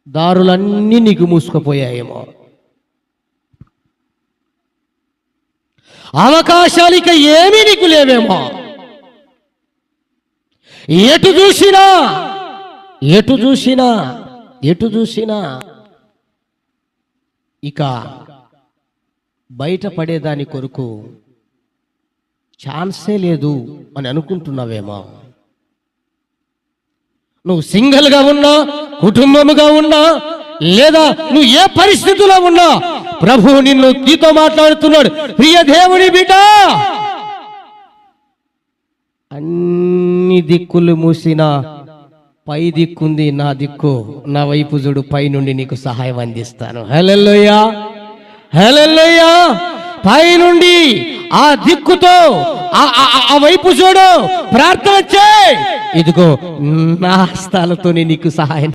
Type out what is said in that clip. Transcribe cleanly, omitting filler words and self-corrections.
దారులన్నీ నీకు మూసుకుపోయాయేమో. అవకాశాలు ఇక ఏమీ నీకు లేవేమో. ఎటు చూసినా ఎటు చూసినా ఎటు చూసినా ఇక బయటపడేదాని కొరకు ఛాన్సే లేదు అని అనుకుంటున్నావేమో. నువ్వు సింగిల్గా ఉన్నా, కుటుంబముగా ఉన్నా, లేదా నువ్వు ఏ పరిస్థితిలో ఉన్నా ప్రభువు నీతో మాట్లాడుతున్నాడు. ప్రియ దేవుని బిడ్డ, అన్ని దిక్కులు మూసిన పై దిక్కుంది నా దిక్కు, నా వైపు చూడు, పై నుండి నీకు సహాయం అందిస్తాను. హల్లెలూయా, హల్లెలూయా. పై నుండి ఆ దిక్కుతో ఆ వైపు చూడు, ప్రార్థన చేయి. ఇదిగో నా హస్తాలతో నీకు సహాయం